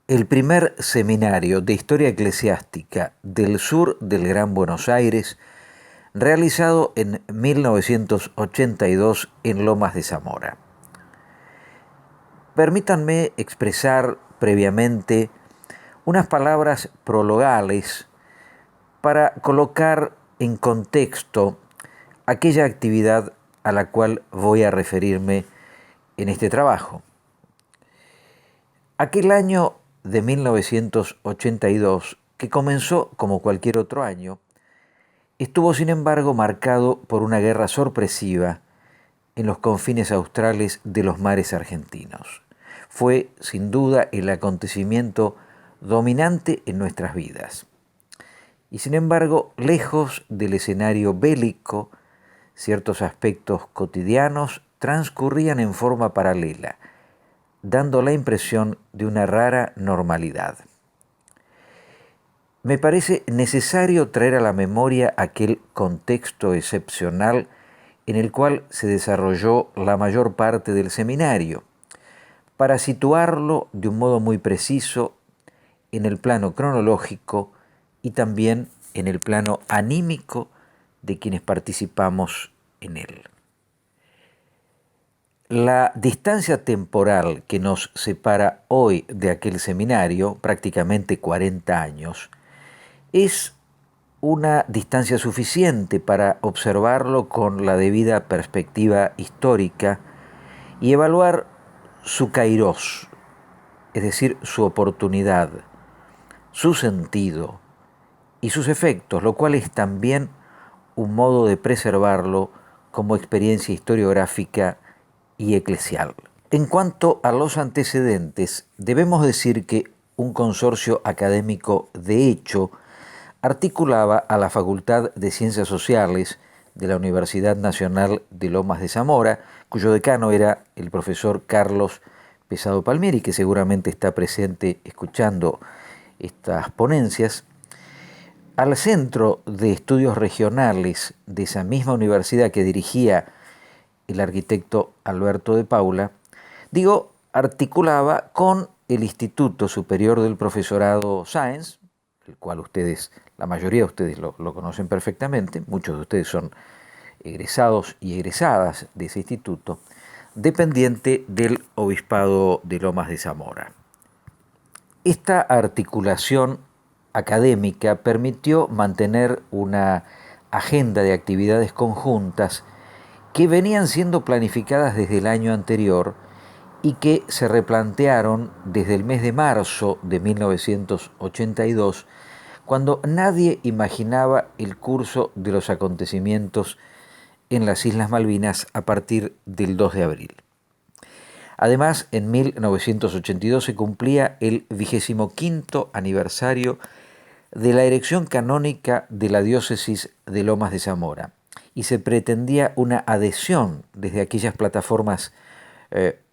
El primer seminario de historia eclesiástica del sur del Gran Buenos Aires, realizado en 1982 en Lomas de Zamora. Permítanme expresar previamente unas palabras prologales para colocar en contexto aquella actividad a la cual voy a referirme en este trabajo. Aquel año de 1982, que comenzó como cualquier otro año, estuvo sin embargo marcado por una guerra sorpresiva en los confines australes de los mares argentinos. Fue sin duda el acontecimiento dominante en nuestras vidas. Y sin embargo, lejos del escenario bélico, ciertos aspectos cotidianos transcurrían en forma paralela, dando la impresión de una rara normalidad. Me parece necesario traer a la memoria aquel contexto excepcional en el cual se desarrolló la mayor parte del seminario, para situarlo de un modo muy preciso en el plano cronológico y también en el plano anímico de quienes participamos en él. La distancia temporal que nos separa hoy de aquel seminario, prácticamente 40 años, es una distancia suficiente para observarlo con la debida perspectiva histórica y evaluar su kairos, es decir, su oportunidad, su sentido y sus efectos, lo cual es también un modo de preservarlo como experiencia historiográfica y eclesial. En cuanto a los antecedentes, debemos decir que un consorcio académico de hecho articulaba a la Facultad de Ciencias Sociales de la Universidad Nacional de Lomas de Zamora, cuyo decano era el profesor Carlos Pesado Palmieri, que seguramente está presente escuchando estas ponencias, al Centro de Estudios Regionales de esa misma universidad que dirigía el arquitecto Alberto de Paula, articulaba con el Instituto Superior del Profesorado Sáenz, el cual la mayoría de ustedes lo conocen perfectamente, muchos de ustedes son egresados y egresadas de ese instituto, dependiente del Obispado de Lomas de Zamora. Esta articulación académica permitió mantener una agenda de actividades conjuntas que venían siendo planificadas desde el año anterior y que se replantearon desde el mes de marzo de 1982, cuando nadie imaginaba el curso de los acontecimientos en las Islas Malvinas a partir del 2 de abril. Además, en 1982 se cumplía el 25º aniversario de la erección canónica de la diócesis de Lomas de Zamora y se pretendía una adhesión desde aquellas plataformas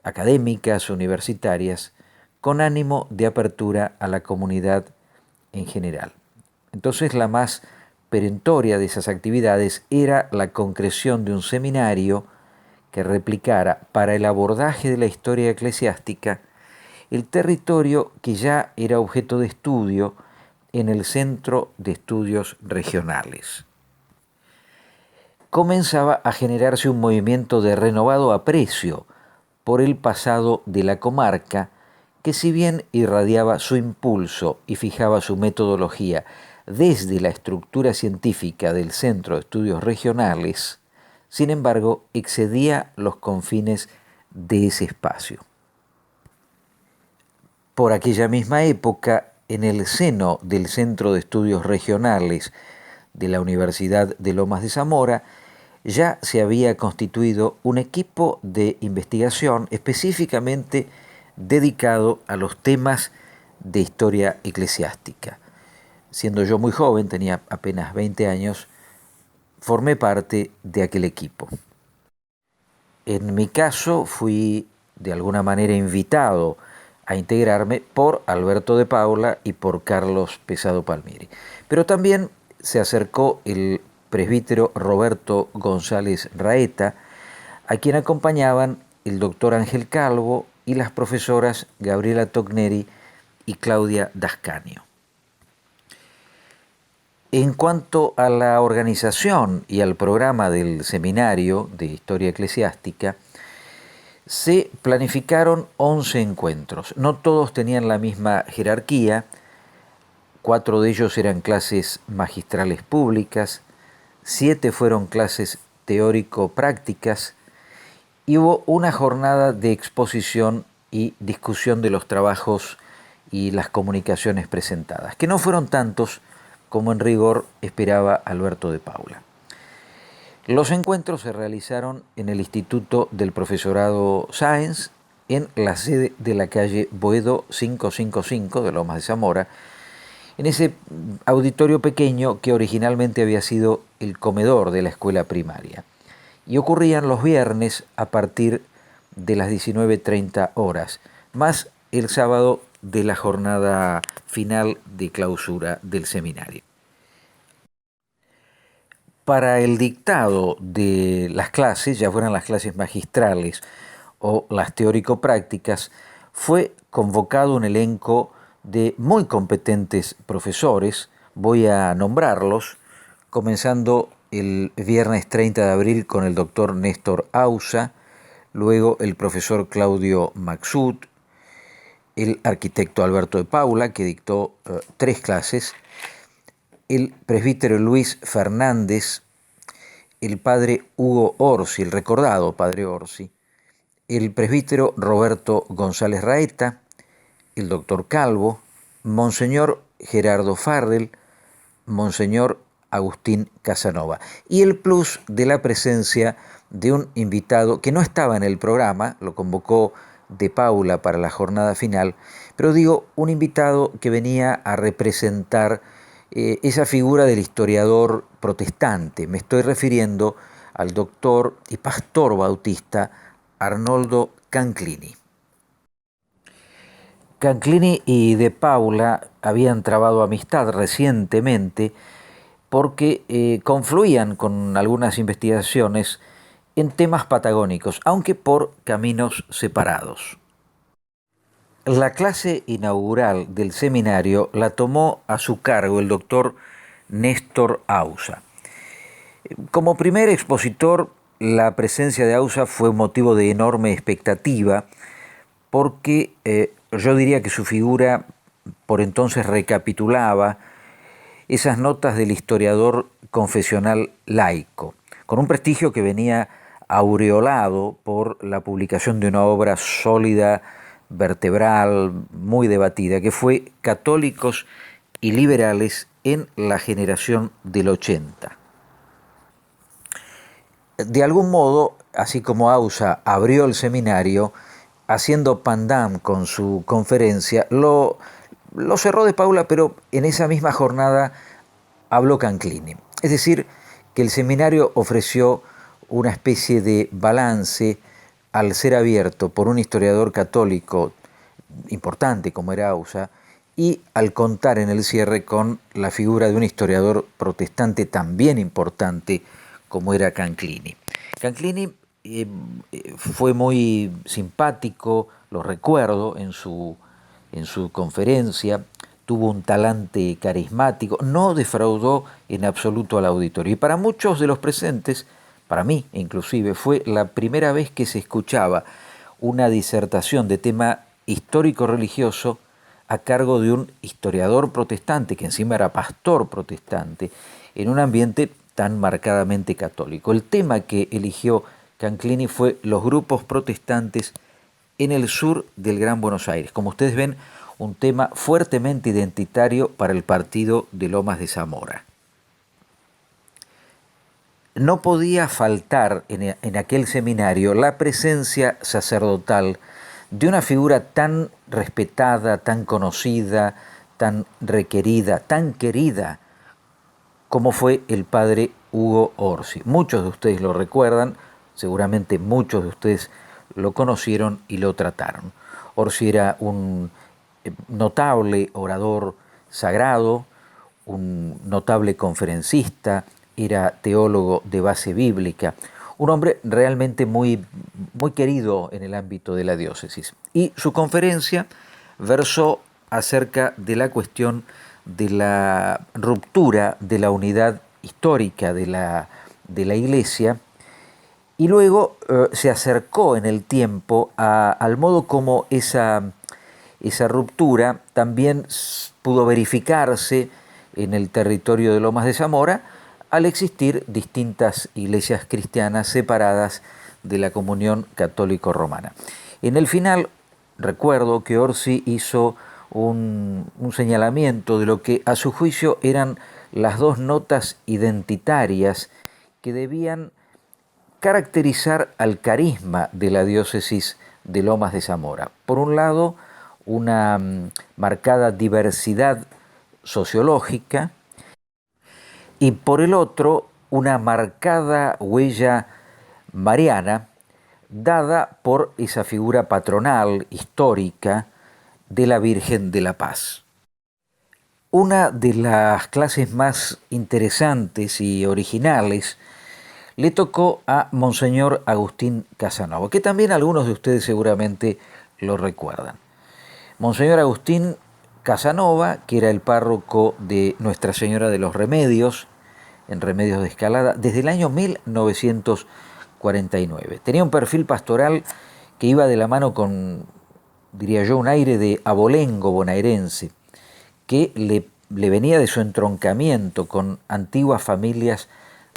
académicas, universitarias, con ánimo de apertura a la comunidad en general. Entonces, la más perentoria de esas actividades era la concreción de un seminario que replicara para el abordaje de la historia eclesiástica el territorio que ya era objeto de estudio en el Centro de Estudios Regionales. Comenzaba a generarse un movimiento de renovado aprecio por el pasado de la comarca, que si bien irradiaba su impulso y fijaba su metodología desde la estructura científica del Centro de Estudios Regionales, sin embargo, excedía los confines de ese espacio. Por aquella misma época, en el seno del Centro de Estudios Regionales de la Universidad de Lomas de Zamora, ya se había constituido un equipo de investigación específicamente dedicado a los temas de historia eclesiástica. Siendo yo muy joven, tenía apenas 20 años, formé parte de aquel equipo. En mi caso, fui de alguna manera invitado a integrarme por Alberto de Paula y por Carlos Pesado Palmieri. Pero también se acercó el presbítero Roberto González Raeta, a quien acompañaban el doctor Ángel Calvo y las profesoras Gabriela Togneri y Claudia Dascanio. En cuanto a la organización y al programa del seminario de Historia Eclesiástica, se planificaron 11 encuentros. No todos tenían la misma jerarquía. 4 de ellos eran clases magistrales públicas, 7 fueron clases teórico-prácticas y hubo una jornada de exposición y discusión de los trabajos y las comunicaciones presentadas, que no fueron tantos como en rigor esperaba Alberto de Paula. Los encuentros se realizaron en el Instituto del Profesorado Sáenz, en la sede de la calle Boedo 555 de Lomas de Zamora, en ese auditorio pequeño que originalmente había sido el comedor de la escuela primaria. Y ocurrían los viernes a partir de las 19:30 horas, más el sábado de la jornada final de clausura del seminario. Para el dictado de las clases, ya fueran las clases magistrales o las teórico-prácticas, fue convocado un elenco de muy competentes profesores. Voy a nombrarlos, comenzando el viernes 30 de abril con el doctor Néstor Ausa, luego el profesor Claudio Maxud, el arquitecto Alberto de Paula, que dictó 3 clases, el presbítero Luis Fernández, el padre Hugo Orsi, el recordado padre Orsi, el presbítero Roberto González Raeta, el doctor Calvo, Monseñor Gerardo Farrell, Monseñor Agustín Casanova. Y el plus de la presencia de un invitado que no estaba en el programa, lo convocó de Paula para la jornada final, pero digo, un invitado que venía a representar esa figura del historiador protestante. Me estoy refiriendo al doctor y pastor bautista Arnoldo Canclini. Canclini y de Paula habían trabado amistad recientemente porque confluían con algunas investigaciones en temas patagónicos, aunque por caminos separados. La clase inaugural del seminario la tomó a su cargo el doctor Néstor Ausa. Como primer expositor, la presencia de Ausa fue un motivo de enorme expectativa porque yo diría que su figura por entonces recapitulaba esas notas del historiador confesional laico, con un prestigio que venía aureolado por la publicación de una obra sólida, vertebral, muy debatida, que fue Católicos y Liberales en la generación del 80. De algún modo, así como Ausa abrió el seminario, haciendo pandam con su conferencia, lo cerró de Paula, pero en esa misma jornada habló Canclini. Es decir, que el seminario ofreció una especie de balance al ser abierto por un historiador católico importante como era Ausa y al contar en el cierre con la figura de un historiador protestante también importante como era Canclini. Canclini fue muy simpático, lo recuerdo en su conferencia, tuvo un talante carismático, no defraudó en absoluto al auditorio. Y para muchos de los presentes, para mí inclusive, fue la primera vez que se escuchaba una disertación de tema histórico-religioso a cargo de un historiador protestante, que encima era pastor protestante, en un ambiente tan marcadamente católico. El tema que eligió Canclini fue los grupos protestantes en el sur del Gran Buenos Aires. Como ustedes ven, un tema fuertemente identitario para el partido de Lomas de Zamora. No podía faltar en aquel seminario la presencia sacerdotal de una figura tan respetada, tan conocida, tan requerida, tan querida, como fue el padre Hugo Orsi. Muchos de ustedes lo recuerdan, seguramente muchos de ustedes lo conocieron y lo trataron. Orsi era un notable orador sagrado, un notable conferencista, era teólogo de base bíblica, un hombre realmente muy querido en el ámbito de la diócesis. Y su conferencia versó acerca de la cuestión de la ruptura de la unidad histórica de la Iglesia, y luego se acercó en el tiempo al modo como esa ruptura también pudo verificarse en el territorio de Lomas de Zamora al existir distintas iglesias cristianas separadas de la comunión católico-romana. En el final, recuerdo que Orsi hizo un señalamiento de lo que a su juicio eran las dos notas identitarias que debían caracterizar al carisma de la diócesis de Lomas de Zamora. Por un lado, una marcada diversidad sociológica y por el otro, una marcada huella mariana dada por esa figura patronal histórica de la Virgen de la Paz. Una de las clases más interesantes y originales le tocó a Monseñor Agustín Casanova, que también algunos de ustedes seguramente lo recuerdan. Monseñor Agustín Casanova, que era el párroco de Nuestra Señora de los Remedios, en Remedios de Escalada, desde el año 1949. Tenía un perfil pastoral que iba de la mano con, diría yo, un aire de abolengo bonaerense, que le venía de su entroncamiento con antiguas familias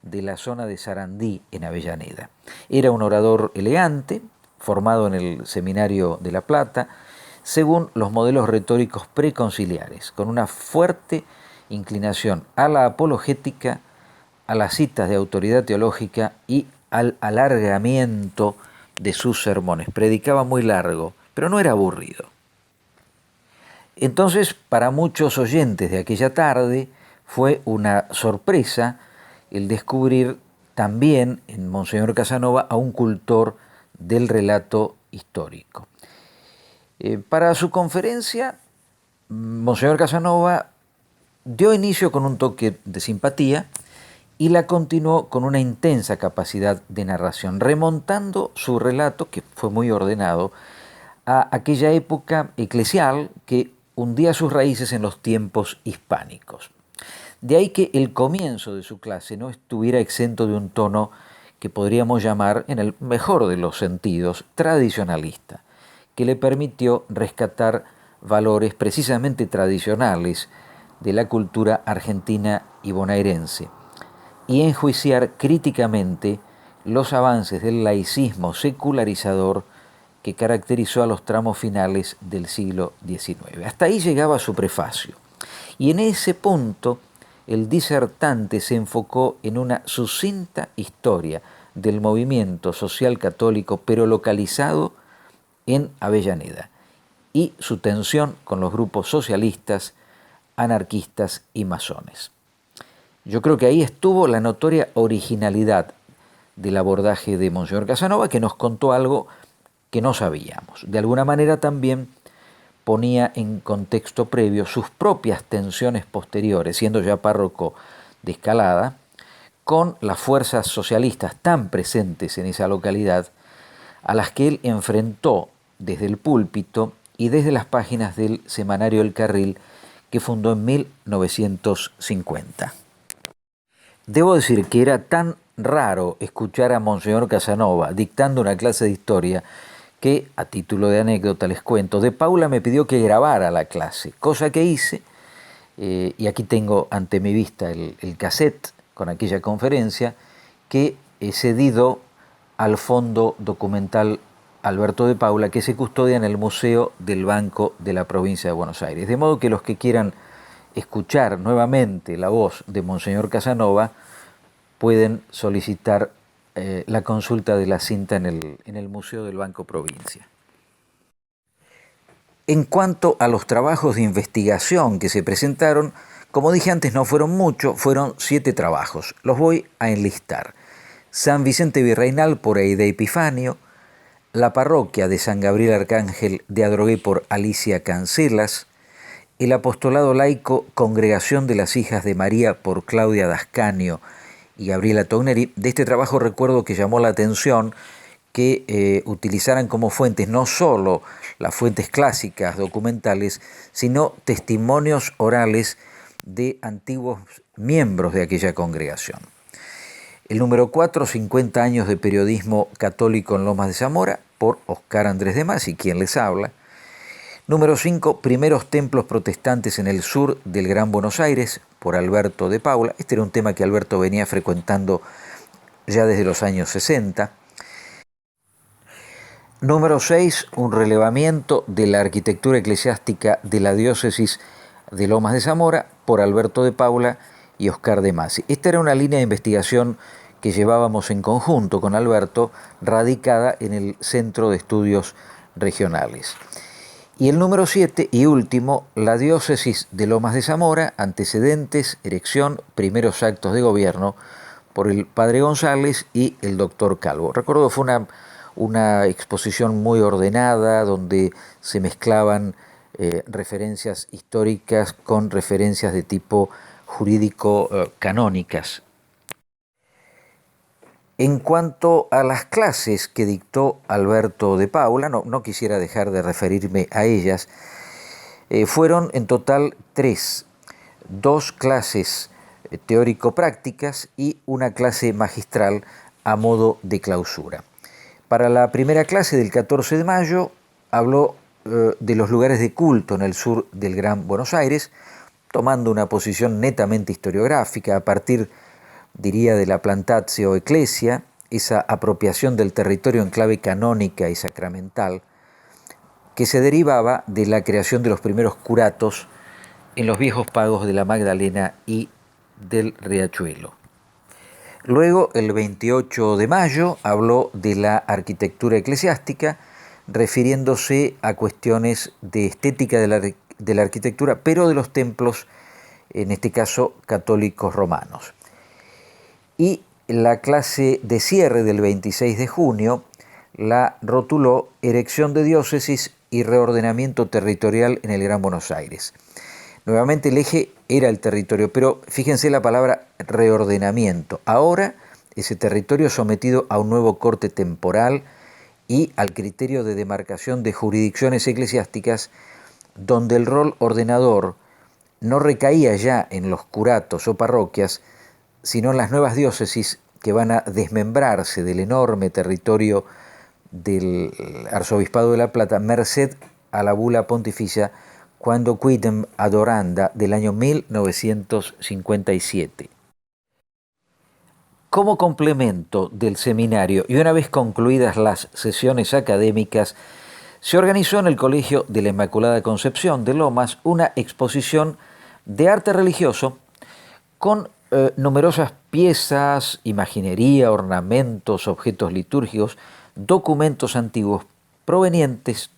de la zona de Sarandí, en Avellaneda. Era un orador elegante, formado en el Seminario de La Plata, según los modelos retóricos preconciliares, con una fuerte inclinación a la apologética, a las citas de autoridad teológica y al alargamiento de sus sermones. Predicaba muy largo, pero no era aburrido. Entonces, para muchos oyentes de aquella tarde, fue una sorpresa el descubrir también en Monseñor Casanova a un cultor del relato histórico. Para su conferencia, Monseñor Casanova dio inicio con un toque de simpatía y la continuó con una intensa capacidad de narración, remontando su relato, que fue muy ordenado, a aquella época eclesial que hundía sus raíces en los tiempos hispánicos. De ahí que el comienzo de su clase no estuviera exento de un tono que podríamos llamar, en el mejor de los sentidos, tradicionalista, que le permitió rescatar valores precisamente tradicionales de la cultura argentina y bonaerense y enjuiciar críticamente los avances del laicismo secularizador que caracterizó a los tramos finales del siglo XIX. Hasta ahí llegaba su prefacio. Y en ese punto, el disertante se enfocó en una sucinta historia del movimiento social católico, pero localizado en Avellaneda, y su tensión con los grupos socialistas, anarquistas y masones. Yo creo que ahí estuvo la notoria originalidad del abordaje de Monseñor Casanova, que nos contó algo que no sabíamos. De alguna manera también ponía en contexto previo sus propias tensiones posteriores, siendo ya párroco de Escalada, con las fuerzas socialistas tan presentes en esa localidad, a las que él enfrentó desde el púlpito y desde las páginas del semanario El Carril, que fundó en 1950. Debo decir que era tan raro escuchar a Monseñor Casanova dictando una clase de historia que, a título de anécdota les cuento, de Paula me pidió que grabara la clase, cosa que hice, y aquí tengo ante mi vista el cassette con aquella conferencia que he cedido al Fondo Documental Alberto de Paula, que se custodia en el Museo del Banco de la Provincia de Buenos Aires. De modo que los que quieran escuchar nuevamente la voz de Monseñor Casanova pueden solicitar la consulta de la cinta en el Museo del Banco Provincia. En cuanto a los trabajos de investigación que se presentaron, como dije antes, no fueron muchos, fueron 7 trabajos. Los voy a enlistar. San Vicente Virreinal por Aida Epifanio, la parroquia de San Gabriel Arcángel de Adrogué por Alicia Cancelas, el apostolado laico Congregación de las Hijas de María por Claudia Dascanio y Gabriela Togneri. De este trabajo recuerdo que llamó la atención que utilizaran como fuentes no solo las fuentes clásicas documentales, sino testimonios orales de antiguos miembros de aquella congregación. El número 4, 50 años de periodismo católico en Lomas de Zamora, por Oscar Andrés de Masi, quien les habla. Número 5, primeros templos protestantes en el sur del Gran Buenos Aires, por Alberto de Paula. Este era un tema que Alberto venía frecuentando ya desde los años 60. Número 6, un relevamiento de la arquitectura eclesiástica de la diócesis de Lomas de Zamora, por Alberto de Paula y Oscar de Masi. Esta era una línea de investigación que llevábamos en conjunto con Alberto, radicada en el Centro de Estudios Regionales. Y el número 7 y último, la diócesis de Lomas de Zamora, antecedentes, erección, primeros actos de gobierno, por el padre González y el doctor Calvo. Recuerdo que fue una exposición muy ordenada, donde se mezclaban referencias históricas con referencias de tipo jurídico canónicas. En cuanto a las clases que dictó Alberto de Paula, no quisiera dejar de referirme a ellas, fueron en total 3, 2 clases teórico-prácticas y una clase magistral a modo de clausura. Para la primera clase del 14 de mayo habló de los lugares de culto en el sur del Gran Buenos Aires, tomando una posición netamente historiográfica a partir, diría, de la plantatio ecclesia, esa apropiación del territorio en clave canónica y sacramental, que se derivaba de la creación de los primeros curatos en los viejos pagos de la Magdalena y del Riachuelo. Luego, el 28 de mayo, habló de la arquitectura eclesiástica, refiriéndose a cuestiones de estética de la arquitectura, pero de los templos, en este caso, católicos romanos. Y la clase de cierre del 26 de junio la rotuló Erección de diócesis y reordenamiento territorial en el Gran Buenos Aires. Nuevamente el eje era el territorio, pero fíjense la palabra reordenamiento. Ahora ese territorio sometido a un nuevo corte temporal y al criterio de demarcación de jurisdicciones eclesiásticas, donde el rol ordenador no recaía ya en los curatos o parroquias, sino en las nuevas diócesis que van a desmembrarse del enorme territorio del Arzobispado de La Plata, merced a la bula pontificia Quando Quidem Adoranda del año 1957. Como complemento del seminario y una vez concluidas las sesiones académicas, se organizó en el Colegio de la Inmaculada Concepción de Lomas una exposición de arte religioso con numerosas piezas, imaginería, ornamentos, objetos litúrgicos, documentos antiguos provenientes,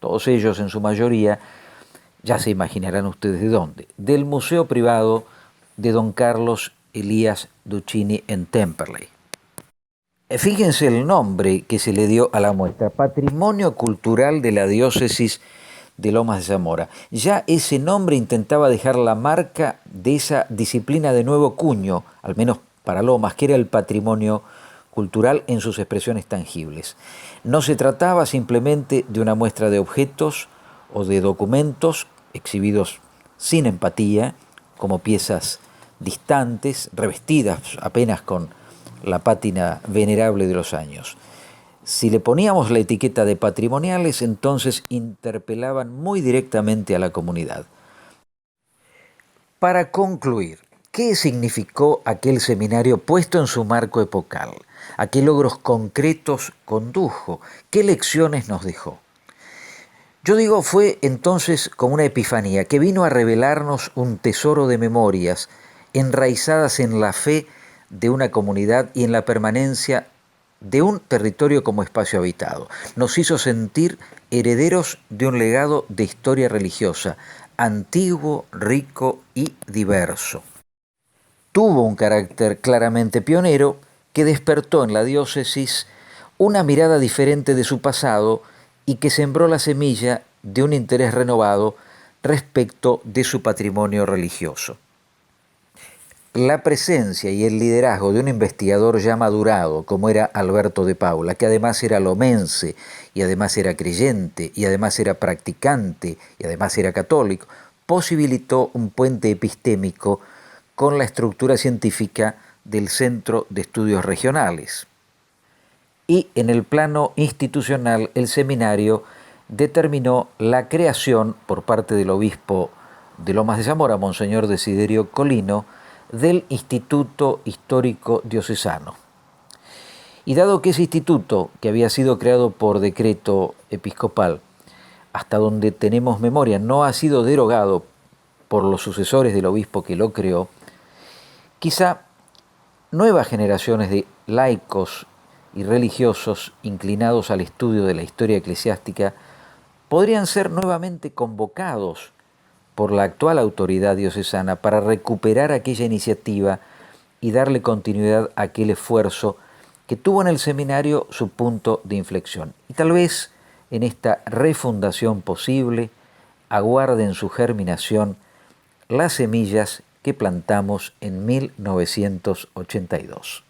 todos ellos en su mayoría, ya se imaginarán ustedes de dónde, del Museo Privado de Don Carlos Elías Duccini en Temperley. Fíjense el nombre que se le dio a la muestra, Patrimonio Cultural de la Diócesis de Lomas de Zamora. Ya ese nombre intentaba dejar la marca de esa disciplina de nuevo cuño, al menos para Lomas, que era el patrimonio cultural en sus expresiones tangibles. No se trataba simplemente de una muestra de objetos o de documentos exhibidos sin empatía, como piezas distantes, revestidas apenas con la pátina venerable de los años. Si le poníamos la etiqueta de patrimoniales, entonces interpelaban muy directamente a la comunidad. Para concluir, ¿qué significó aquel seminario puesto en su marco epocal? ¿A qué logros concretos condujo? ¿Qué lecciones nos dejó? Yo digo, fue entonces como una epifanía que vino a revelarnos un tesoro de memorias enraizadas en la fe de una comunidad y en la permanencia de un territorio como espacio habitado. Nos hizo sentir herederos de un legado de historia religiosa, antiguo, rico y diverso. Tuvo un carácter claramente pionero que despertó en la diócesis una mirada diferente de su pasado y que sembró la semilla de un interés renovado respecto de su patrimonio religioso. la presencia y el liderazgo de un investigador ya madurado, como era Alberto de Paula, que además era lomense, y además era creyente, y además era practicante, y además era católico, posibilitó un puente epistémico con la estructura científica del Centro de Estudios Regionales. Y en el plano institucional, el seminario determinó la creación por parte del obispo de Lomas de Zamora, Monseñor Desiderio Colino, del Instituto Histórico Diocesano. Y dado que ese instituto, que había sido creado por decreto episcopal, hasta donde tenemos memoria, no ha sido derogado por los sucesores del obispo que lo creó, quizá nuevas generaciones de laicos y religiosos inclinados al estudio de la historia eclesiástica podrían ser nuevamente convocados por la actual autoridad diocesana para recuperar aquella iniciativa y darle continuidad a aquel esfuerzo que tuvo en el seminario su punto de inflexión. Y tal vez en esta refundación posible aguarden su germinación las semillas que plantamos en 1982.